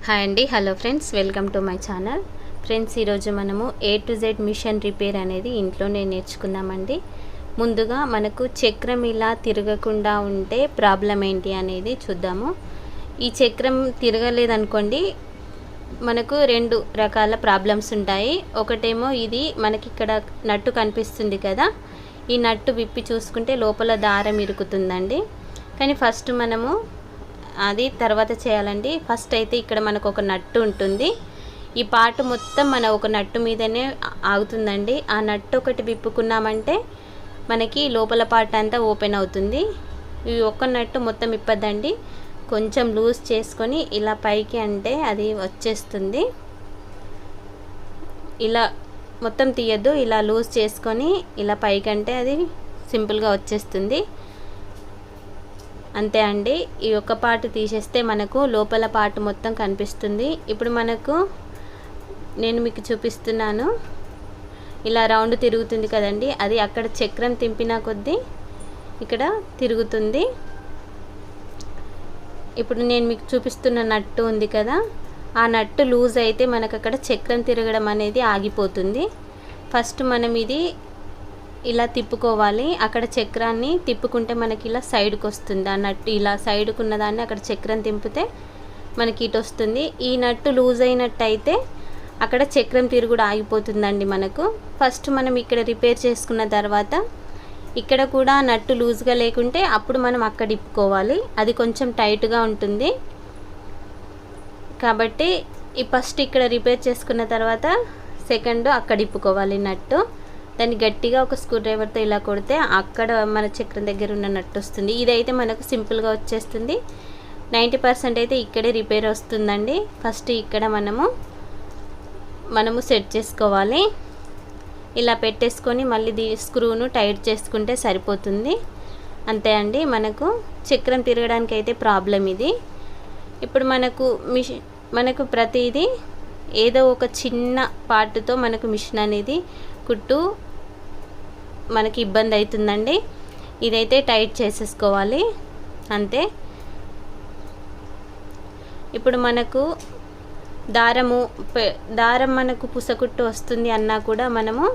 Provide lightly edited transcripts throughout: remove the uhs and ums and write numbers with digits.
Hi అండి, hello friends, welcome to my channel. Friends, ఈరోజు మనము A to Z machine repair అనేది ఇంట్లోనే నేర్చుకుందామండి. ముందుగా మనకు చక్రం ఇలా తిరగకుండా ఉంటే ప్రాబ్లం ఏంటి అనేది చూద్దాము. ఈ చక్రం తిరగలేదనుకోండి, మనకు రెండు రకాల ప్రాబ్లమ్స్ ఉంటాయి. ఒకటేమో ఇది మనకి ఇక్కడ నట్టు కనిపిస్తుంది కదా, ఈ నట్టు విప్పి చూసుకుంటే లోపల దారం ఇరుకుతుందండి. కానీ ఫస్ట్ మనము అది తర్వాత చేయాలండి. ఫస్ట్ అయితే ఇక్కడ మనకు ఒక నట్టు ఉంటుంది. ఈ పార్ట్ మొత్తం మన ఒక నట్టు మీదనే ఆగుతుందండి. ఆ నట్టు ఒకటి విప్పుకున్నామంటే మనకి లోపల పార్ట్ అంతా ఓపెన్ అవుతుంది. ఈ ఒక్క నట్టు మొత్తం ఇప్పదండి, కొంచెం లూజ్ చేసుకొని ఇలా పైకి అంటే అది వచ్చేస్తుంది. ఇలా మొత్తం తీయద్దు, ఇలా లూజ్ చేసుకొని ఇలా పైకి అంటే అది సింపుల్గా వచ్చేస్తుంది. అంతే అండి. ఈ ఒక్క పార్ట్ తీసేస్తే మనకు లోపల పార్ట్ మొత్తం కనిపిస్తుంది. ఇప్పుడు నేను మీకు చూపిస్తున్నాను. ఇలా రౌండ్ తిరుగుతుంది కదండి, అది అక్కడ చక్రం తింపిన కొద్దీ ఇక్కడ తిరుగుతుంది. ఇప్పుడు నేను మీకు చూపిస్తున్న నట్టు ఉంది కదా, ఆ నట్టు లూజ్ అయితే మనకు అక్కడ చక్రం తిరగడం అనేది ఆగిపోతుంది. ఫస్ట్ మనం ఇది ఇలా తిప్పుకోవాలి. అక్కడ చక్రాన్ని తిప్పుకుంటే మనకి ఇలా సైడ్కి వస్తుంది. ఆ నట్టు ఇలా సైడ్కు ఉన్నదాన్ని అక్కడ చక్రం తింపితే మనకి ఇటు వస్తుంది. ఈ నట్టు లూజ్ అయినట్టయితే అక్కడ చక్రం తిరుగుడు ఆగిపోతుందండి మనకు. ఫస్ట్ మనం ఇక్కడ రిపేర్ చేసుకున్న తర్వాత ఇక్కడ కూడా నట్టు లూజ్గా లేకుంటే అప్పుడు మనం అక్కడ ఇప్పుకోవాలి. అది కొంచెం టైట్గా ఉంటుంది కాబట్టి ఫస్ట్ ఇక్కడ రిపేర్ చేసుకున్న తర్వాత సెకండ్ అక్కడ ఇప్పుకోవాలి నట్టు. దాన్ని గట్టిగా ఒక స్క్రూ డ్రైవర్తో ఇలా కొడితే అక్కడ మన చక్రం దగ్గర ఉన్న నట్టు వస్తుంది. ఇదైతే మనకు సింపుల్గా వచ్చేస్తుంది. 90% అయితే ఇక్కడే రిపేర్ వస్తుందండి. ఫస్ట్ ఇక్కడ మనము సెట్ చేసుకోవాలి. ఇలా పెట్టేసుకొని మళ్ళీ స్క్రూను టైట్ చేసుకుంటే సరిపోతుంది. అంతే అండి, మనకు చక్రం తిరగడానికి అయితే ప్రాబ్లం ఇది. ఇప్పుడు మనకు ప్రతిదీ ఏదో ఒక చిన్న పార్ట్తో మనకు మిషన్ అనేది కుట్టు మనకి ఇబ్బంది అవుతుందండి. ఇదైతే టైట్ చేసేసుకోవాలి అంతే. ఇప్పుడు మనకు దారం మనకు పుసకుట్టు వస్తుంది అన్నా కూడా మనము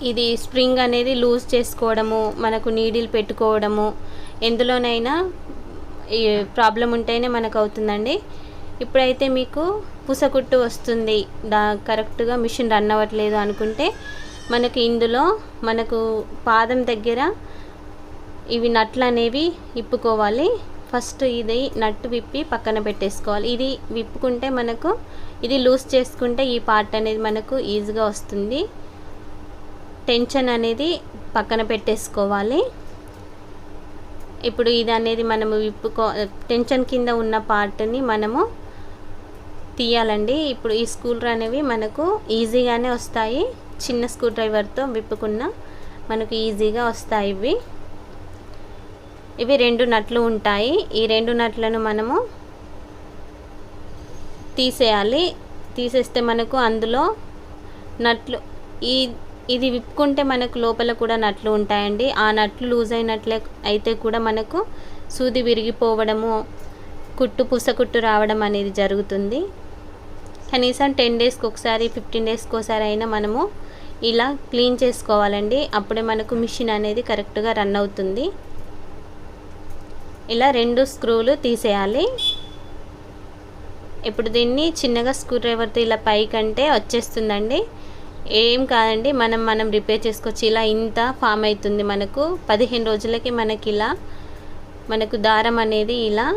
ఇది స్ప్రింగ్ అనేది లూజ్ చేసుకోవడము, మనకు నీడిల్ పెట్టుకోవడము, ఎందులోనైనా ఈ ప్రాబ్లం ఉంటేనే మనకు అవుతుందండి. ఇప్పుడైతే మీకు పుసకుట్టు వస్తుంది, కరెక్ట్గా మిషన్ రన్ అవ్వట్లేదు అనుకుంటే మనకి ఇందులో మనకు పాదం దగ్గర ఇవి నట్లు అనేవి ఇప్పుకోవాలి. ఫస్ట్ ఇది నట్టు విప్పి పక్కన పెట్టేసుకోవాలి. ఇది విప్పుకుంటే మనకు ఇది లూజ్ చేసుకుంటే ఈ పార్ట్ అనేది మనకు ఈజీగా వస్తుంది. టెన్షన్ అనేది పక్కన పెట్టేసుకోవాలి. ఇప్పుడు ఇది అనేది మనము టెన్షన్ కింద ఉన్న పార్ట్ని మనము తీయాలండి. ఇప్పుడు ఈ స్క్రూలు అనేవి మనకు ఈజీగానే వస్తాయి. చిన్న స్క్రూ డ్రైవర్తో విప్పుకున్న మనకు ఈజీగా వస్తాయి. ఇవి రెండు నట్లు ఉంటాయి. ఈ రెండు నట్లను మనము తీసేయాలి. తీసేస్తే మనకు అందులో నట్లు ఇది విప్పుకుంటే మనకు లోపల కూడా నట్లు ఉంటాయండి. ఆ నట్లు లూజ్ అయినట్లే అయితే కూడా మనకు సూది విరిగిపోవడము, పుసకుట్టు రావడం అనేది జరుగుతుంది. కనీసం 10 డేస్కి ఒకసారి 15 డేస్కి ఒకసారి అయినా మనము ఇలా క్లీన్ చేసుకోవాలండి. అప్పుడే మనకు మిషన్ అనేది కరెక్ట్గా రన్ అవుతుంది. ఇలా రెండు స్క్రూలు తీసేయాలి. ఇప్పుడు దీన్ని చిన్నగా స్క్రూ డ్రైవర్తో ఇలా పైకంటే వచ్చేస్తుందండి. ఏం కాదండి, మనం రిపేర్ చేసుకోవచ్చు. ఇలా ఇంత ఫామ్ అవుతుంది మనకు. 15 రోజులకి మనకు దారం అనేది ఇలా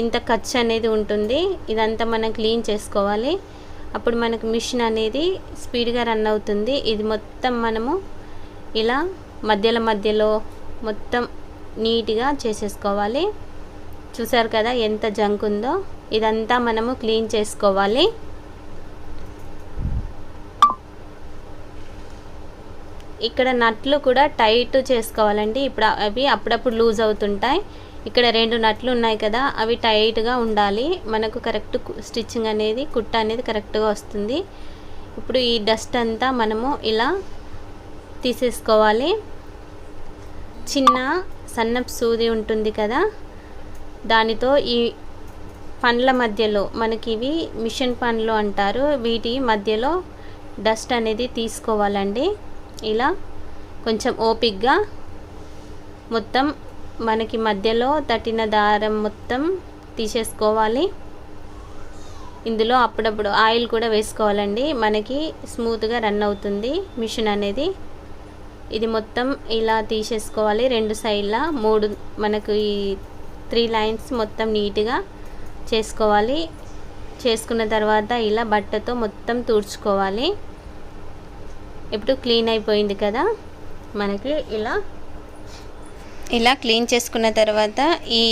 ఇంత ఖర్చు అనేది ఉంటుంది. ఇదంతా మనం క్లీన్ చేసుకోవాలి. అప్పుడు మనకు మిషన్ అనేది స్పీడ్గా రన్ అవుతుంది. ఇది మొత్తం మనము ఇలా మధ్యలో మొత్తం నీట్గా చేసేసుకోవాలి. చూసారు కదా ఎంత జంక్ ఉందో. ఇదంతా మనము క్లీన్ చేసుకోవాలి. ఇక్కడ నట్లు కూడా టైట్ చేసుకోవాలండి. ఇప్పుడు అవి అప్పుడప్పుడు లూజ్ అవుతుంటాయి. ఇక్కడ రెండు నట్లు ఉన్నాయి కదా, అవి టైట్గా ఉండాలి. మనకు కరెక్ట్ స్టిచ్చింగ్ అనేది కుట్ట అనేది కరెక్ట్గా వస్తుంది. ఇప్పుడు ఈ డస్ట్ అంతా మనము ఇలా తీసేసుకోవాలి. చిన్న సన్నపు సూది ఉంటుంది కదా, దానితో పండ్ల మధ్యలో మనకి ఇవి మిషన్ పండ్లు అంటారు, వీటి మధ్యలో డస్ట్ అనేది తీసుకోవాలండి. ఇలా కొంచెం ఓపిక్గా మొత్తం మనకి మధ్యలో తట్టిన దారం మొత్తం తీసేసుకోవాలి. ఇందులో అప్పుడప్పుడు ఆయిల్ కూడా వేసుకోవాలండి, మనకి స్మూత్గా రన్ అవుతుంది మిషన్ అనేది. ఇది మొత్తం ఇలా తీసేసుకోవాలి. 2 సైడ్ల 3 మనకు ఈ 3 లైన్స్ మొత్తం నీట్గా చేసుకోవాలి. చేసుకున్న తర్వాత ఇలా బట్టతో మొత్తం తుడుచుకోవాలి. ఇప్పుడు క్లీన్ అయిపోయింది కదా మనకి. ఇలా క్లీన్ చేసుకున్న తర్వాత ఈ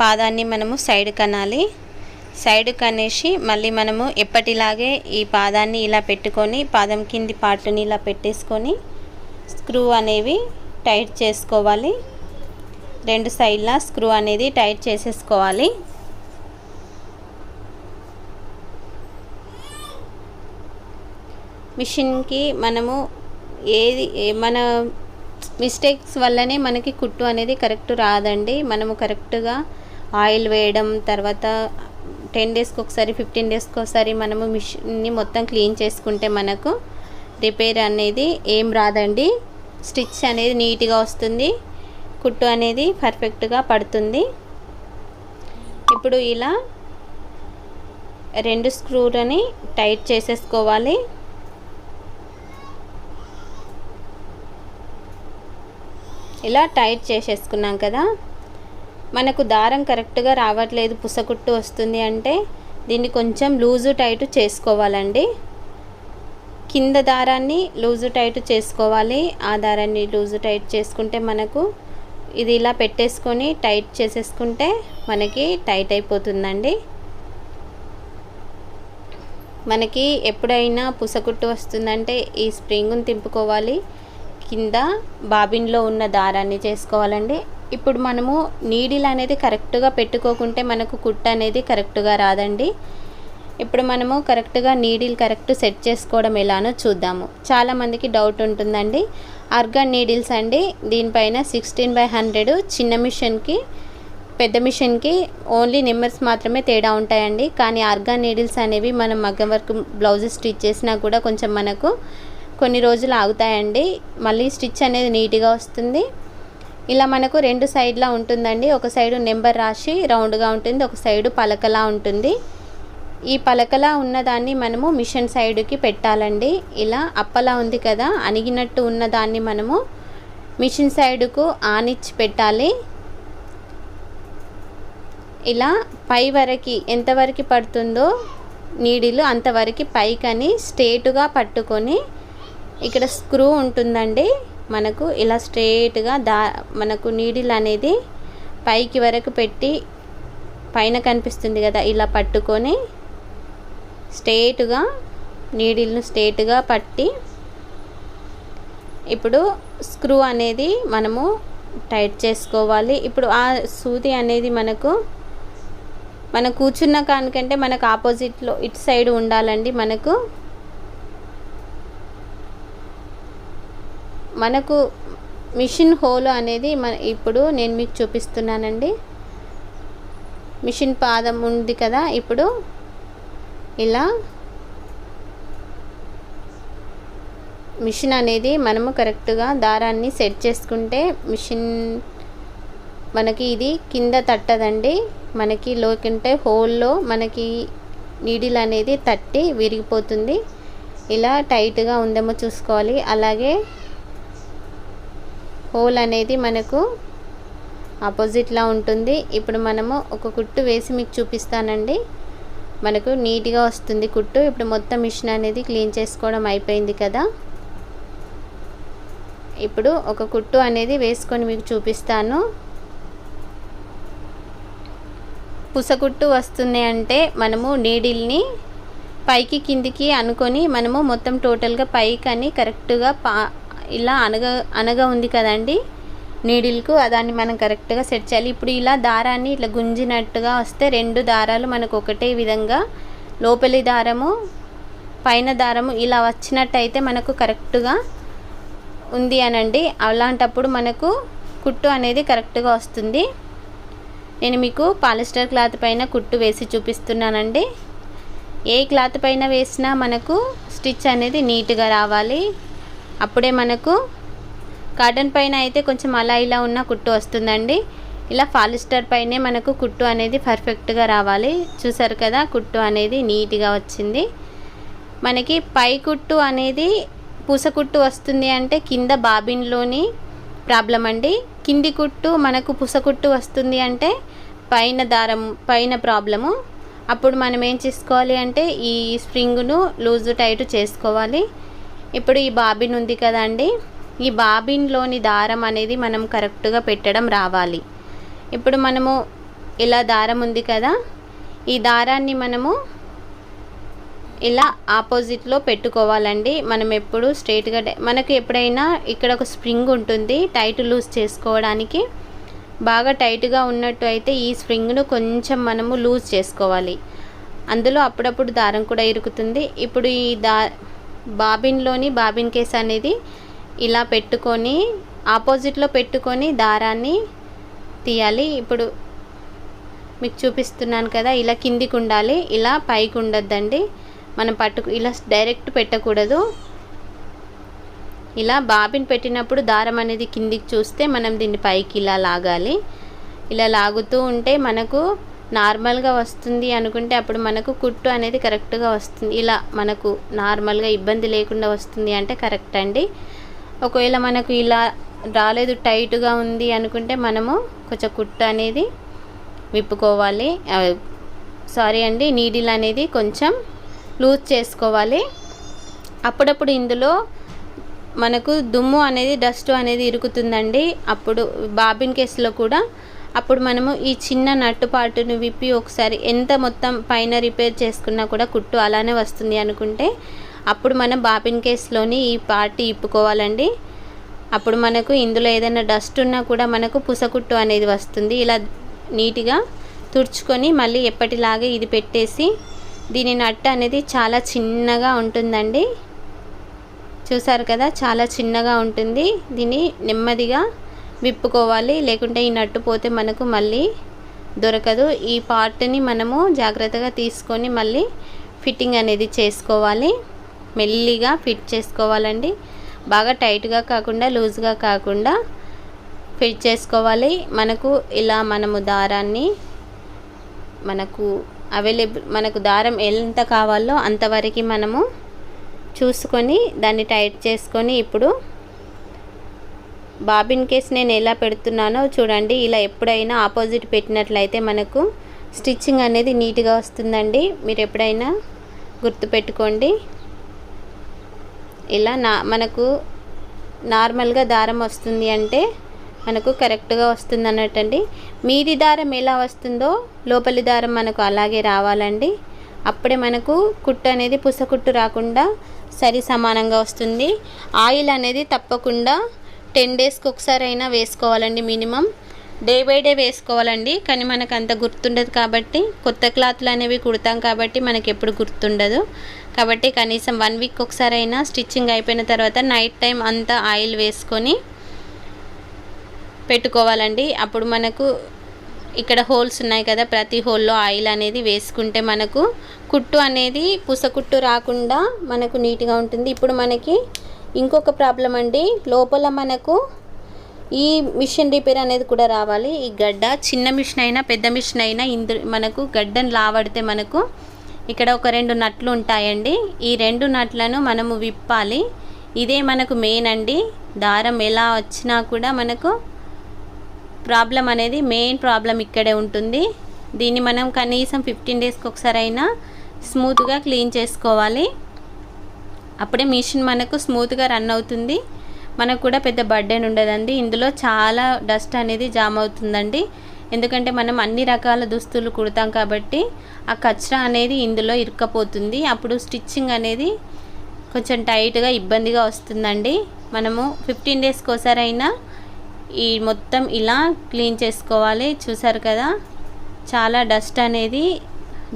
పాదాన్ని మనము సైడ్ కనాలి. సైడ్ కనేసి మళ్ళీ మనము ఎప్పటిలాగే ఈ పాదాన్ని ఇలా పెట్టుకొని పాదం కింది పార్ట్ని ఇలా పెట్టేసుకొని స్క్రూ అనేవి టైట్ చేసుకోవాలి. 2 సైడ్ల స్క్రూ అనేది టైట్ చేసేసుకోవాలి. మిషన్కి మనము మన మిస్టేక్స్ వల్లనే మనకి కుట్టు అనేది కరెక్ట్ రాదండి. మనము కరెక్ట్గా ఆయిల్ వేయడం, తర్వాత 10 డేస్కి ఒకసారి 15 డేస్కి ఒకసారి మనము మిషన్ని మొత్తం క్లీన్ చేసుకుంటే మనకు రిపేర్ అనేది ఏం రాదండి. స్టిచ్ అనేది నీట్గా వస్తుంది, కుట్టు అనేది పర్ఫెక్ట్గా పడుతుంది. ఇప్పుడు ఇలా 2 స్క్రూలని టైట్ చేసేసుకోవాలి. ఇలా టైట్ చేసేసుకున్నాం కదా. మనకు దారం కరెక్ట్గా రావట్లేదు, పుసకుట్టు వస్తుంది అంటే దీన్ని కొంచెం లూజు టైట్ చేసుకోవాలండి. కింద దారాన్ని లూజు టైట్ చేసుకోవాలి. ఆ దారాన్ని లూజు టైట్ చేసుకుంటే మనకు ఇది ఇలా పెట్టేసుకొని టైట్ చేసేసుకుంటే మనకి టైట్ అయిపోతుందండి. మనకి ఎప్పుడైనా పుసకుట్టు వస్తుందంటే ఈ స్ప్రింగ్ని తిప్పుకోవాలి, కింద బాబిన్లో ఉన్న దారాన్ని చేసుకోవాలండి. ఇప్పుడు మనము నీడిల్ అనేది కరెక్ట్గా పెట్టుకోకుంటే మనకు కుట్టు అనేది కరెక్ట్గా రాదండి. ఇప్పుడు మనము కరెక్ట్గా నీడిల్ కరెక్ట్ సెట్ చేసుకోవడం ఎలానో చూద్దాము. చాలామందికి డౌట్ ఉంటుందండి. ఆర్గాన్ నీడిల్స్ అండి, దీనిపైన 16/100 చిన్న మిషన్కి పెద్ద మిషన్కి ఓన్లీ నెంబర్స్ మాత్రమే తేడా ఉంటాయండి. కానీ ఆర్గాన్ నీడిల్స్ అనేవి మనం మగ్గం వర్క్ బ్లౌజ్ స్టిచ్ చేసినా కూడా కొంచెం మనకు కొన్ని రోజులు ఆగుతాయండి. మళ్ళీ స్టిచ్ అనేది నీట్గా వస్తుంది. ఇలా మనకు 2 సైడ్లా ఉంటుందండి. ఒక సైడు నెంబర్ రాసి రౌండ్గా ఉంటుంది, ఒక సైడు పలకలా ఉంటుంది. ఈ పలకలా ఉన్నదాన్ని మనము మిషన్ సైడుకి పెట్టాలండి. ఇలా అప్పలా ఉంది కదా, అణిగినట్టు ఉన్నదాన్ని మనము మిషన్ సైడుకు ఆనిచ్చి పెట్టాలి. ఇలా పై వరకు ఎంతవరకు పడుతుందో నీడిలు అంతవరకు పైకని స్ట్రేట్గా పట్టుకొని ఇక్కడ స్క్రూ ఉంటుందండి. మనకు ఇలా స్ట్రేట్గా మనకు నీడిల్ అనేది పైకి వరకు పెట్టి పైన కనిపిస్తుంది కదా, ఇలా పట్టుకొని స్ట్రేట్గా నీడిల్ను స్ట్రేట్గా పట్టి ఇప్పుడు స్క్రూ అనేది మనము టైట్ చేసుకోవాలి. ఇప్పుడు ఆ సూది అనేది మనం కూర్చున్న కానికంటే మనకు ఆపోజిట్లో ఇటు సైడ్ ఉండాలండి. మనకు మిషన్ హోల్ అనేది ఇప్పుడు నేను మీకు చూపిస్తున్నానండి. మిషన్ పాదం ఉంది కదా, ఇప్పుడు ఇలా మిషన్ అనేది మనము కరెక్ట్గా దారాన్ని సెట్ చేసుకుంటే మిషన్ మనకి ఇది కింద తట్టదండి. మనకి లోకంటే హోల్లో మనకి నీడిల్ అనేది తట్టి విరిగిపోతుంది. ఇలా టైట్గా ఉందేమో చూసుకోవాలి. అలాగే హోల్ అనేది మనకు ఆపోజిట్లా ఉంటుంది. ఇప్పుడు మనము ఒక కుట్టు వేసి మీకు చూపిస్తానండి. మనకు నీట్గా వస్తుంది కుట్టు. ఇప్పుడు మొత్తం మిషన్ అనేది క్లీన్ చేసుకోవడం అయిపోయింది కదా. ఇప్పుడు ఒక కుట్టు అనేది వేసుకొని మీకు చూపిస్తాను. పుసకుట్టు వస్తుంది అంటే మనము నీడిల్ని పైకి కిందికి అనుకొని మనము మొత్తం టోటల్గా పైకని కరెక్ట్గా ఇలా అనగా ఉంది కదండి నీడిల్కు, దాన్ని మనం కరెక్ట్గా సెట్ చేయాలి. ఇప్పుడు ఇలా దారాన్ని ఇట్లా గుంజినట్టుగా వస్తే 2 దారాలు మనకు ఒకటే విధంగా లోపలి దారము పైన దారము ఇలా వచ్చినట్టయితే మనకు కరెక్ట్గా ఉంది అనండి. అలాంటప్పుడు మనకు కుట్టు అనేది కరెక్ట్గా వస్తుంది. నేను మీకు పాలిస్టర్ క్లాత్ పైన కుట్టు వేసి చూపిస్తున్నానండి. ఏ క్లాత్ పైన వేసినా మనకు స్టిచ్ అనేది నీట్గా రావాలి. అప్పుడే మనకు కాటన్ పైన అయితే కొంచెం అలా ఇలా ఉన్న కుట్టు వస్తుందండి. ఇలా పాలిస్టర్ పైనే మనకు కుట్టు అనేది పర్ఫెక్ట్గా రావాలి. చూసారు కదా, కుట్టు అనేది నీట్గా వచ్చింది. మనకి పై కుట్టు అనేది పూస కుట్టు వస్తుంది అంటే కింద బాబిన్లోని ప్రాబ్లం అండి. కింది కుట్టు మనకు పూస కుట్టు వస్తుంది అంటే పైన దారం పైన ప్రాబ్లము. అప్పుడు మనం ఏం చేసుకోవాలి అంటే ఈ స్ప్రింగ్ను లూజు టైట్ చేసుకోవాలి. ఇప్పుడు ఈ బాబిన్ ఉంది కదండి, ఈ బాబిన్లోని దారం అనేది మనం కరెక్ట్గా పెట్టడం రావాలి. ఇప్పుడు మనము ఇలా దారం ఉంది కదా, ఈ దారాన్ని మనము ఇలా ఆపోజిట్లో పెట్టుకోవాలండి. మనం ఎప్పుడు స్ట్రైట్గా మనకు ఎప్పుడైనా ఇక్కడ ఒక స్ప్రింగ్ ఉంటుంది టైట్ లూజ్ చేసుకోవడానికి. బాగా టైట్గా ఉన్నట్టు అయితే ఈ స్ప్రింగ్ను కొంచెం మనము లూజ్ చేసుకోవాలి. అందులో అప్పుడప్పుడు దారం కూడా ఇరుకుతుంది. ఇప్పుడు ఈ బాబిన్లోని బాబిన్ కేస్ అనేది ఇలా పెట్టుకొని ఆపోజిట్లో పెట్టుకొని దారాన్ని తీయాలి. ఇప్పుడు మీకు చూపిస్తున్నాను కదా, ఇలా కిందికి ఉండాలి, ఇలా పైకి ఉండొద్దండి. మనం ఇలా డైరెక్ట్ పెట్టకూడదు. ఇలా బాబిన్ పెట్టినప్పుడు దారం అనేది కిందికి చూస్తే మనం దీన్ని పైకి ఇలా లాగాలి. ఇలా లాగుతూ ఉంటే మనకు నార్మల్గా వస్తుంది అనుకుంటే అప్పుడు మనకు కుట్టు అనేది కరెక్ట్గా వస్తుంది. ఇలా మనకు నార్మల్గా ఇబ్బంది లేకుండా వస్తుంది అంటే కరెక్ట్ అండి. ఒకవేళ మనకు ఇలా రాలేదు, టైట్గా ఉంది అనుకుంటే మనము కొంచెం కుట్టు అనేది విప్పుకోవాలి. సారీ అండి, నీడిల్ అనేది కొంచెం లూజ్ చేసుకోవాలి. అప్పుడప్పుడు ఇందులో మనకు దుమ్ము అనేది డస్ట్ అనేది ఇరుకుతుందండి. అప్పుడు బాబిన్ కేసులో కూడా అప్పుడు మనము ఈ చిన్న నట్టు పాటును విప్పి ఒకసారి ఎంత మొత్తం పైన రిపేర్ చేసుకున్నా కూడా కుట్టు అలానే వస్తుంది అనుకుంటే అప్పుడు మనం బాబిన్ కేసులోని ఈ పార్ట్ ఇప్పుకోవాలండి. అప్పుడు మనకు ఇందులో ఏదైనా డస్ట్ ఉన్నా కూడా మనకు పుసకుట్టు అనేది వస్తుంది. ఇలా నీట్గా తుడుచుకొని మళ్ళీ ఎప్పటిలాగే ఇది పెట్టేసి దీని నట్టు అనేది చాలా చిన్నగా ఉంటుందండి. చూసారు కదా, చాలా చిన్నగా ఉంటుంది. దీన్ని నెమ్మదిగా విప్పుకోవాలి, లేకుంటే ఈ నట్టు పోతే మనకు మళ్ళీ దొరకదు. ఈ పార్ట్ని మనము జాగ్రత్తగా తీసుకొని మళ్ళీ ఫిట్టింగ్ అనేది చేసుకోవాలి. మెల్లిగా ఫిట్ చేసుకోవాలండి. బాగా టైట్గా కాకుండా లూజ్గా కాకుండా ఫిట్ చేసుకోవాలి. మనకు ఇలా మనము దారాన్ని మనకు దారం ఎంత కావాలో అంతవరకు మనము చూసుకొని దాన్ని టైట్ చేసుకొని ఇప్పుడు బాబిన్ కేస్ నేను ఎలా పెడుతున్నానో చూడండి. ఇలా ఎప్పుడైనా ఆపోజిట్ పెట్టినట్లయితే మనకు స్టిచ్చింగ్ అనేది నీట్గా వస్తుందండి. మీరు ఎప్పుడైనా గుర్తుపెట్టుకోండి. ఇలా మనకు నార్మల్గా దారం వస్తుంది అంటే మనకు కరెక్ట్గా వస్తుంది అన్నట్టండి. మీది దారం ఎలా వస్తుందో లోపలి దారం మనకు అలాగే రావాలండి. అప్పుడే మనకు కుట్టు అనేది పుసకుట్టు రాకుండా సరి సమానంగా వస్తుంది. ఆయిల్ అనేది తప్పకుండా 10 డేస్కి ఒకసారి అయినా వేసుకోవాలండి. మినిమం డే బై డే వేసుకోవాలండి. కానీ మనకు అంత గుర్తుండదు కాబట్టి, కొత్త క్లాత్లు అనేవి కుడతాం కాబట్టి మనకి ఎప్పుడు గుర్తుండదు. కాబట్టి కనీసం 1 వీక్ ఒకసారి అయినా స్టిచ్చింగ్ అయిపోయిన తర్వాత నైట్ టైం అంతా ఆయిల్ వేసుకొని పెట్టుకోవాలండి. అప్పుడు మనకు ఇక్కడ హోల్స్ ఉన్నాయి కదా, ప్రతి హోల్లో ఆయిల్ అనేది వేసుకుంటే మనకు కుట్టు అనేది పుసకుట్టు రాకుండా మనకు నీట్గా ఉంటుంది. ఇప్పుడు మనకి ఇంకొక ప్రాబ్లం అండి, లోపల మనకు ఈ మిషన్ రిపేర్ అనేది కూడా రావాలి. ఈ గడ్డ చిన్న మిషన్ అయినా పెద్ద మిషన్ అయినా మనకు గడ్డను లావడితే మనకు ఇక్కడ ఒక 2 నట్లు ఉంటాయండి. ఈ 2 నట్లను మనము విప్పాలి. ఇదే మనకు మెయిన్ అండి. దారం ఎలా వచ్చినా కూడా మనకు ప్రాబ్లం అనేది మెయిన్ ప్రాబ్లం ఇక్కడే ఉంటుంది. దీన్ని మనం కనీసం 15 డేస్కి ఒకసారి అయినా స్మూత్గా క్లీన్ చేసుకోవాలి. అప్పుడే మిషన్ మనకు స్మూత్గా రన్ అవుతుంది. మనకు కూడా పెద్ద బర్డెన్ ఉండదండి. ఇందులో చాలా డస్ట్ అనేది జామ్ అవుతుందండి. ఎందుకంటే మనం అన్ని రకాల దుస్తులు కుడతాం కాబట్టి ఆ కచరా అనేది ఇందులో ఇరుక్కపోతుంది. అప్పుడు స్టిచ్చింగ్ అనేది కొంచెం టైట్గా ఇబ్బందిగా వస్తుందండి. మనము 15 డేస్కి ఒకసారి అయినా ఈ మొత్తం ఇలా క్లీన్ చేసుకోవాలి. చూసారు కదా, చాలా డస్ట్ అనేది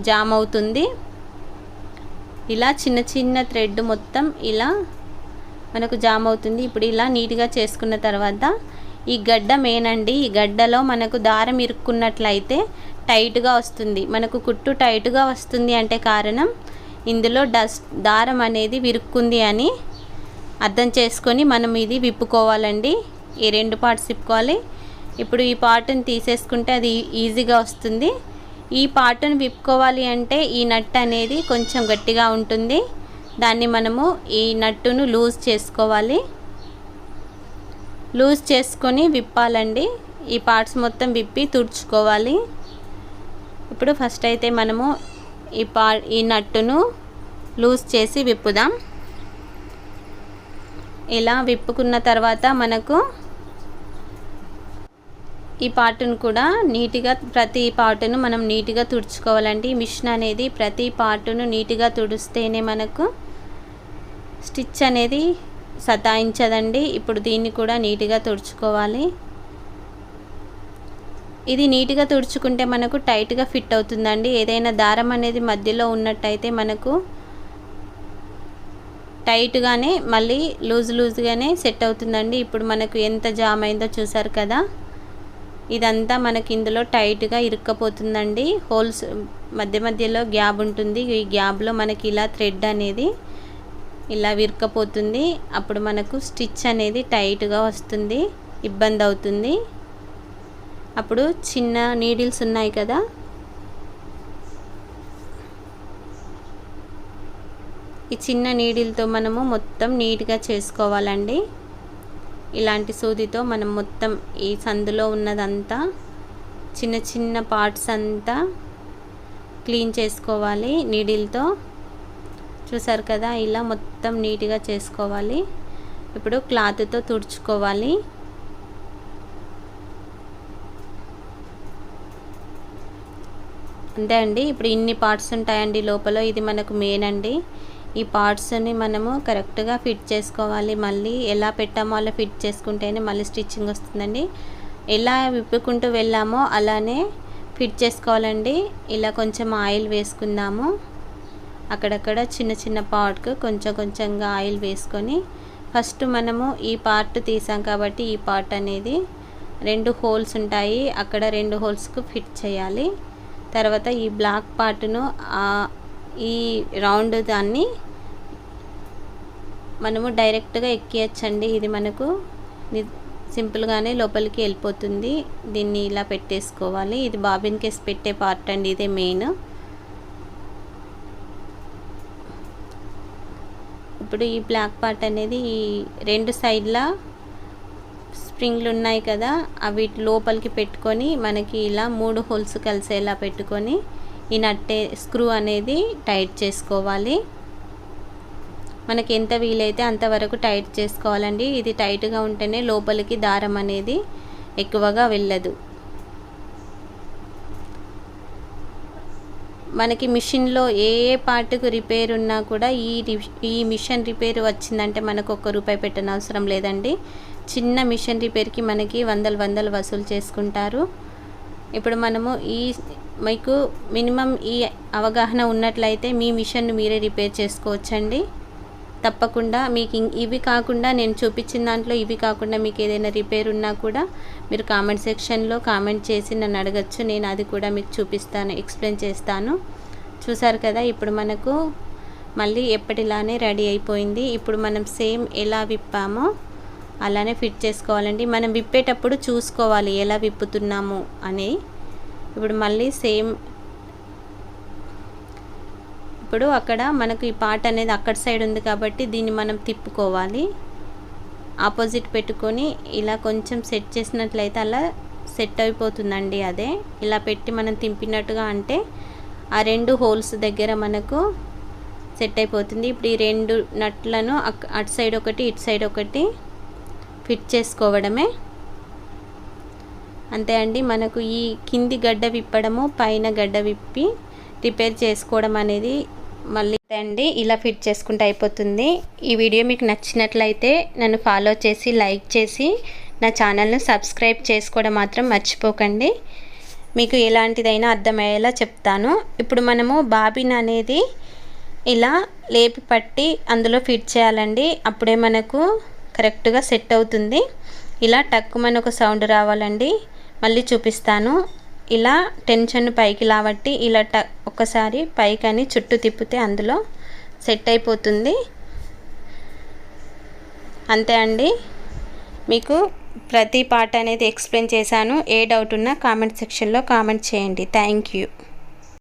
జామ్ అవుతుంది. ఇలా చిన్న చిన్న థ్రెడ్ మొత్తం ఇలా మనకు జామ్ అవుతుంది. ఇప్పుడు ఇలా నీట్గా చేసుకున్న తర్వాత ఈ గడ్డ మెయిన్ అండి. ఈ గడ్డలో మనకు దారం ఇరుక్కున్నట్లయితే టైట్గా వస్తుంది. మనకు కుట్టు టైట్గా వస్తుంది అంటే కారణం ఇందులో దారం అనేది విరుక్కుంది అని అర్థం చేసుకొని మనం ఇది విప్పుకోవాలండి. ఈ 2 పార్ట్స్ విప్పుకోవాలి. ఇప్పుడు ఈ పార్ట్ని తీసేసుకుంటే అది ఈజీగా వస్తుంది. ఈ పార్ట్ని విప్పుకోవాలి అంటే ఈ నట్ అనేది కొంచెం గట్టిగా ఉంటుంది. దాన్ని మనము ఈ నట్టును లూజ్ చేసుకోవాలి. లూజ్ చేసుకొని విప్పాలండి. ఈ పార్ట్స్ మొత్తం విప్పి తుడుచుకోవాలి. ఇప్పుడు ఫస్ట్ అయితే మనము ఈ నట్టును లూజ్ చేసి విప్పుదాం. ఇలా విప్పుకున్న తర్వాత మనకు ఈ పార్ట్ను కూడా నీట్గా ప్రతి పార్ట్ను మనం నీట్గా తుడుచుకోవాలండి. మిషన్ అనేది ప్రతి పార్ట్ను నీట్గా తుడిస్తేనే మనకు స్టిచ్ అనేది సతాయించదండి. ఇప్పుడు దీన్ని కూడా నీట్గా తుడుచుకోవాలి. ఇది నీట్గా తుడుచుకుంటే మనకు టైట్గా ఫిట్ అవుతుందండి. ఏదైనా దారం అనేది మధ్యలో ఉన్నట్టయితే మనకు టైట్గానే మళ్ళీ లూజ్గానే సెట్ అవుతుందండి. ఇప్పుడు మనకు ఎంత జామ్ అయిందో చూసారు కదా. ఇదంతా మనకి ఇందులో టైట్గా ఇరుక్కపోతుందండి. హోల్స్ మధ్యలో గ్యాప్ ఉంటుంది. ఈ గ్యాప్లో మనకి ఇలా థ్రెడ్ అనేది ఇలా విరుక్కపోతుంది. అప్పుడు మనకు స్టిచ్ అనేది టైట్గా వస్తుంది, ఇబ్బంది అవుతుంది. అప్పుడు చిన్న నీడిల్స్ ఉన్నాయి కదా, ఈ చిన్న నీడిల్తో మనము మొత్తం నీట్గా చేసుకోవాలండి. ఇలాంటి సూదితో మనం మొత్తం ఈ సందులో ఉన్నదంతా చిన్న చిన్న పార్ట్స్ అంతా క్లీన్ చేసుకోవాలి నీడిల్తో. చూసారు కదా, ఇలా మొత్తం నీట్గా చేసుకోవాలి. ఇప్పుడు క్లాత్తో తుడుచుకోవాలి. అంతే అండి. ఇప్పుడు ఇన్ని పార్ట్స్ ఉంటాయండి లోపల. ఇది మనకు మెయిన్ అండి. ఈ పార్ట్స్ని మనము కరెక్ట్గా ఫిట్ చేసుకోవాలి. మళ్ళీ ఎలా పెట్టామో అలా ఫిట్ చేసుకుంటేనే మళ్ళీ స్టిచ్చింగ్ వస్తుందండి. ఎలా విప్పుకుంటూ వెళ్ళామో అలానే ఫిట్ చేసుకోవాలండి. ఇలా కొంచెం ఆయిల్ వేసుకుందాము. అక్కడక్కడ చిన్న చిన్న పార్ట్కు కొంచెంగా ఆయిల్ వేసుకొని ఫస్ట్ మనము ఈ పార్ట్ తీసాం కాబట్టి ఈ పార్ట్ అనేది 2 హోల్స్ ఉంటాయి, అక్కడ 2 హోల్స్కు ఫిట్ చేయాలి. తర్వాత ఈ బ్లాక్ పార్ట్ను ఈ రౌండ్ దాన్ని మనము డైరెక్ట్గా ఎక్కియచ్చండి. ఇది మనకు సింపుల్గానే లోపలికి వెళ్ళిపోతుంది. దీన్ని ఇలా పెట్టేసుకోవాలి. ఇది బాబిన్ కేస్ పెట్టే పార్ట్ అండి, ఇదే మెయిన్. ఇప్పుడు ఈ బ్లాక్ పార్ట్ అనేది ఈ 2 సైడ్ల స్ప్రింగ్లు ఉన్నాయి కదా, అవి లోపలికి పెట్టుకొని మనకి ఇలా 3 హోల్స్ కలిసేలా పెట్టుకొని ఈ నట్టే స్క్రూ అనేది టైట్ చేసుకోవాలి. మనకి ఎంత వీలైతే అంతవరకు టైట్ చేసుకోవాలండి. ఇది టైట్గా ఉంటేనే లోపలికి దారం అనేది ఎక్కువగా వెళ్ళదు. మనకి మిషన్లో ఏ పార్ట్కు రిపేర్ ఉన్నా కూడా ఈ మిషన్ రిపేర్ వచ్చిందంటే మనకు ₹1 పెట్టనవసరం లేదండి. చిన్న మిషన్ రిపేర్కి మనకి వందలు వసూలు చేసుకుంటారు. ఇప్పుడు మనము మీకు మినిమం ఈ అవగాహన ఉన్నట్లయితే మీ మిషన్ను మీరే రిపేర్ చేసుకోవచ్చండి. తప్పకుండా మీకు ఇవి కాకుండా నేను చూపించిన దాంట్లో ఇవి కాకుండా మీకు ఏదైనా రిపేర్ ఉన్నా కూడా మీరు కామెంట్ సెక్షన్లో కామెంట్ చేసి నన్ను అడగచ్చు. నేను అది కూడా మీకు చూపిస్తాను, ఎక్స్ప్లెయిన్ చేస్తాను. చూసారు కదా, ఇప్పుడు మనకు మళ్ళీ ఎప్పటిలానే రెడీ అయిపోయింది. ఇప్పుడు మనం సేమ్ ఎలా విప్పామో అలానే ఫిట్ చేసుకోవాలండి. మనం విప్పేటప్పుడు చూసుకోవాలి ఎలా విప్పుతున్నాము అని. ఇప్పుడు మళ్ళీ సేమ్ ఇప్పుడు అక్కడ మనకు ఈ పార్ట్ అనేది అక్కడ సైడ్ ఉంది కాబట్టి దీన్ని మనం తిప్పుకోవాలి. ఆపోజిట్ పెట్టుకొని ఇలా కొంచెం సెట్ చేసినట్లయితే అలా సెట్ అయిపోతుందండి. అదే ఇలా పెట్టి మనం తిప్పినట్టుగా అంటే ఆ 2 హోల్స్ దగ్గర మనకు సెట్ అయిపోతుంది. ఇప్పుడు ఈ 2 నట్లను అటు సైడ్ ఒకటి ఇటు సైడ్ ఒకటి ఫిట్ చేసుకోవడమే. అంతే అండి. మనకు ఈ కింది గడ్డ విప్పడము పైన గడ్డ విప్పి రిపేర్ చేసుకోవడం అనేది మళ్ళీ అండి ఇలా ఫిట్ చేసుకుంటే అయిపోతుంది. ఈ వీడియో మీకు నచ్చినట్లయితే నన్ను ఫాలో చేసి లైక్ చేసి నా ఛానల్ను సబ్స్క్రైబ్ చేసుకోవడం మాత్రం మర్చిపోకండి. మీకు ఎలాంటిదైనా అర్థమయ్యేలా చెప్తాను. ఇప్పుడు మనము బాబిన్ అనేది ఇలా లేపి పట్టి అందులో ఫిట్ చేయాలండి. అప్పుడే మనకు కరెక్ట్గా సెట్ అవుతుంది. ఇలా టక్కుమని ఒక సౌండ్ రావాలండి. మళ్ళీ చూపిస్తాను. ఇలా టెన్షన్ పైకి లావట్టి ఇలా ఒక్కసారి పైకని చుట్టూ తిప్పితే అందులో సెట్ అయిపోతుంది. అంతే అండి. మీకు ప్రతి పార్ట్ అనేది ఎక్స్ప్లెయిన్ చేశాను. ఏ డౌట్ ఉన్నా కామెంట్ సెక్షన్లో కామెంట్ చేయండి. Thank you.